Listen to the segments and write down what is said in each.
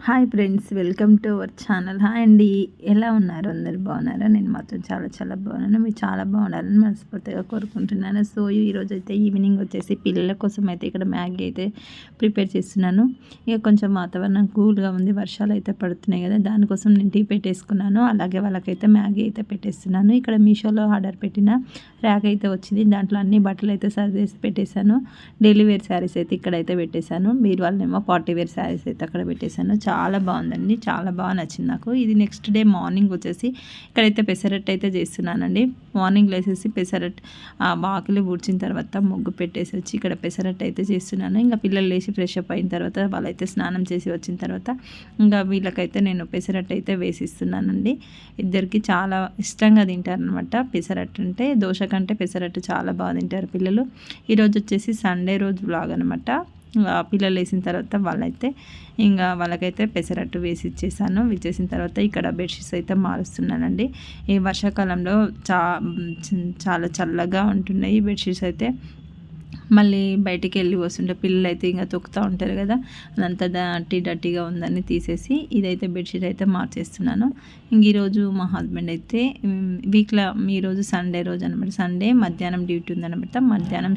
Hi friends, welcome to our channel. Hi అండి, ఎలా ఉన్నారు? అందరు బాగున్నారా? నేను మాత్రం చాలా చాలా బాగున్నాను. మీరు చాలా బాగున్నారని మనస్ఫూర్తిగా కోరుకుంటున్నాను. సో ఈరోజు అయితే ఈవినింగ్ వచ్చేసి పిల్లల కోసం అయితే ఇక్కడ మ్యాగీ అయితే ప్రిపేర్ చేస్తున్నాను. ఇక కొంచెం వాతావరణం కూల్గా ఉంది, వర్షాలు అయితే పడుతున్నాయి కదా, దానికోసం నేను టీ పెట్టేసుకున్నాను. అలాగే వాళ్ళకైతే మ్యాగీ అయితే పెట్టేస్తున్నాను. ఇక్కడ మీషోలో ఆర్డర్ పెట్టిన ర్యాక్ అయితే వచ్చింది, దాంట్లో అన్ని బట్టలు అయితే సర్దేసి పెట్టేశాను. డైలీ వేర్ శారీస్ అయితే ఇక్కడైతే పెట్టేశాను. మీరు వాళ్ళేమో పార్టీ వేర్ శారీస్ అయితే అక్కడ పెట్టేశాను. చాలా బాగుందండి, చాలా బాగా నచ్చింది నాకు. ఇది నెక్స్ట్ డే మార్నింగ్ వచ్చేసి ఇక్కడైతే పెసరట్టు అయితే చేస్తున్నానండి. మార్నింగ్ లేసేసి పెసరట్టు వాకిలి ఊడ్చిన తర్వాత ముగ్గు పెట్టేసి వచ్చి ఇక్కడ పెసరట్టు అయితే చేస్తున్నాను. ఇంకా పిల్లలు లేచి ఫ్రెష్ అప్ అయిన తర్వాత వాళ్ళైతే స్నానం చేసి వచ్చిన తర్వాత ఇంకా వీళ్ళకైతే నేను పెసరట్టు అయితే వేసిస్తున్నానండి. ఇద్దరికి చాలా ఇష్టంగా తింటారనమాట పెసరట్టు అంటే. దోశ కంటే పెసరట్టు చాలా బాగా తింటారు పిల్లలు. ఈరోజు వచ్చేసి సండే రోజు వ్లాగ్ అనమాట. పిల్లలు వేసిన తర్వాత వాళ్ళకైతే పెసరట్టు వేసి ఇచ్చేసాను. ఇచ్చేసిన తర్వాత ఇక్కడ బెడ్షీట్స్ అయితే మారుస్తున్నానండి. ఈ వర్షాకాలంలో చాలా చల్లగా ఉంటున్నాయి బెడ్షీట్స్ అయితే. మళ్ళీ బయటికి వెళ్ళి వస్తుంటే పిల్లలు అయితే ఇంకా తొక్కుతూ ఉంటారు కదా, అదంతా డర్టీగా ఉందని తీసేసి ఇదైతే బెడ్షీట్ అయితే మార్చేస్తున్నాను. ఇంక ఈరోజు మా హస్బెండ్ అయితే వీక్లో ఈరోజు సండే రోజు అనమాట. సండే మధ్యాహ్నం డ్యూటీ ఉందనమాట. మధ్యాహ్నం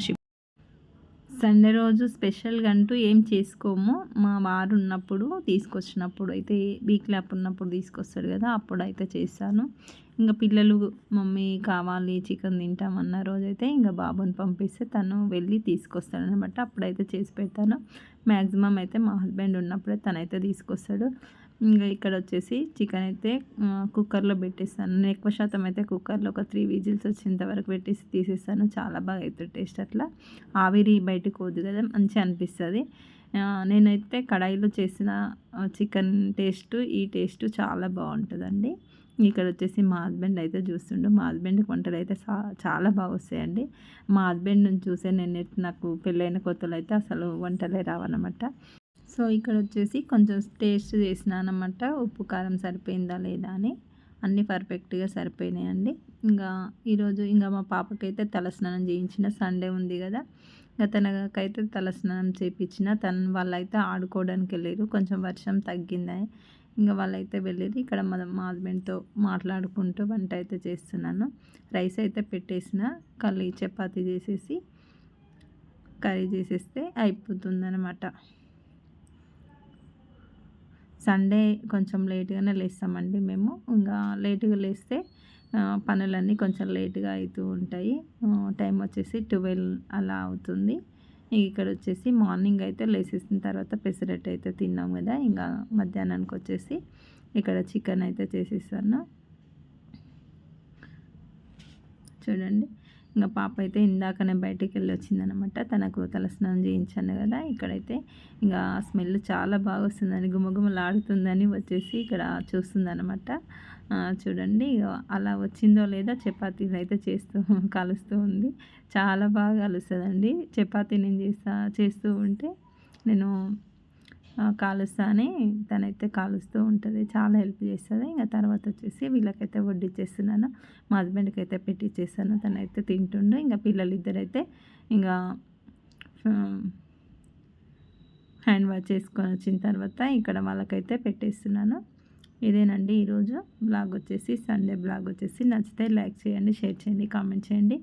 సండే రోజు స్పెషల్గా అంటూ ఏం చేసుకోము. మా వారు ఉన్నప్పుడు తీసుకొచ్చినప్పుడు అయితే, వీక్లీ అప్పుడు ఉన్నప్పుడు తీసుకొస్తాడు కదా, అప్పుడు అయితే చేస్తాను. ఇంకా పిల్లలు మమ్మీ కావాలి చికెన్ తింటామన్న రోజైతే ఇంకా బాబుని పంపిస్తే తను వెళ్ళి తీసుకొస్తాడనమాట. అప్పుడైతే చేసి పెడతాను. మ్యాక్సిమం అయితే మా హస్బెండ్ ఉన్నప్పుడే తనైతే తీసుకొస్తాడు. ఇంకా ఇక్కడ వచ్చేసి చికెన్ అయితే కుక్కర్లో పెట్టేస్తాను. నేను ఎక్కువ శాతం అయితే కుక్కర్లో ఒక 3 విజిల్స్ వచ్చేంత వరకు పెట్టేసి తీసేస్తాను. చాలా బాగా అవుతుంది టేస్ట్. అట్లా ఆవిరి బయటకు పోదు కదా, మంచిగా అనిపిస్తుంది. నేనైతే కడాయిలో చేసిన చికెన్ టేస్ట్ ఈ టేస్ట్ చాలా బాగుంటుందండి. ఇక్కడ వచ్చేసి మా హస్బెండ్ అయితే చూస్తుండు. మా హస్బెండ్కి వంటలు అయితే చాలా బాగా వస్తాయండి. మా హస్బెండ్ నుంచి చూసే నాకు పెళ్ళైన కొత్తలో అయితే అసలు వంటలే రావన్నమాట. సో ఇక్కడ వచ్చేసి కొంచెం టేస్ట్ చేసినాను అనమాట, ఉప్పు కారం సరిపోయిందా లేదా అని. అన్నీ పర్ఫెక్ట్గా సరిపోయినాయండి. ఇంకా ఈరోజు ఇంకా మా పాపకైతే తలస్నానం చేయించిన, సండే ఉంది కదా, ఇంకా తనకైతే తలస్నానం చేయించిన. వాళ్ళైతే ఆడుకోవడానికి వెళ్ళారు. కొంచెం వర్షం తగ్గింది, ఇంకా వాళ్ళైతే వెళ్ళారు. ఇక్కడ మా హస్బెండ్తో మాట్లాడుకుంటూ వంట అయితే చేస్తున్నాను. రైస్ అయితే పెట్టేసిన, చపాతీ చేసేసి కర్రీ చేసేస్తే అయిపోతుందన్నమాట. సండే కొంచెం లేట్గానే లేస్తామండి మేము. ఇంకా లేటుగా లేస్తే పనులన్నీ కొంచెం లేటుగా అవుతూ ఉంటాయి. టైం వచ్చేసి 12 అలా అవుతుంది. ఇక్కడ వచ్చేసి మార్నింగ్ అయితే లేసేసిన తర్వాత పెసరట్టు అయితే తిన్నాం కదా, ఇంకా మధ్యాహ్నానికి వచ్చేసి ఇక్కడ చికెన్ అయితే చేసేసాను. చూడండి, ఇంకా పాప అయితే ఇందాకనే బయటికి వెళ్ళి వచ్చిందనమాట. తనకు తలస్నానం చేయించాను కదా, ఇక్కడైతే ఇంకా స్మెల్ చాలా బాగా వస్తుందని, గుమగుమలాడుతుందని వచ్చేసి ఇక్కడ చూస్తుందనమాట. చూడండి అలా వచ్చిందో లేదో చపాతీలు అయితే కాలుస్తూ ఉంది. చాలా బాగా కలుస్తుందండి చపాతీ. నేను చేస్తూ ఉంటే నేను కాలుస్తా అని తనైతే కాలుస్తూ ఉంటుంది, చాలా హెల్ప్ చేస్తుంది. ఇంకా తర్వాత వచ్చేసి వీళ్ళకైతే వడ్డిచ్చేస్తున్నాను. మా హస్బెండ్కి అయితే పెట్టిచ్చేస్తాను, తనైతే తింటుండు. ఇంకా పిల్లలు ఇద్దరైతే ఇంకా హ్యాండ్ వాష్ చేసుకొని వచ్చిన తర్వాత ఇక్కడ వాళ్ళకైతే పెట్టేస్తున్నాను. ఇదేనండి ఈరోజు బ్లాగ్ వచ్చేసి, సండే బ్లాగ్ వచ్చేసి. నచ్చితే లైక్ చేయండి, షేర్ చేయండి, కామెంట్ చేయండి.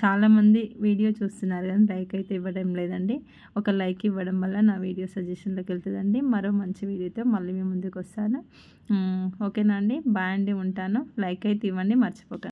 చాలామంది వీడియో చూస్తున్నారు కానీ లైక్ అయితే ఇవ్వడం లేదండి. ఒక లైక్ ఇవ్వడం వల్ల నా వీడియో సజెషన్లోకి వెళ్తుందండి. మరో మంచి వీడియోతో మళ్ళీ మీ ముందుకు వస్తాను. ఓకేనా అండి, బాయ్ అండి, ఉంటాను. లైక్ అయితే ఇవ్వండి, మర్చిపోకండి.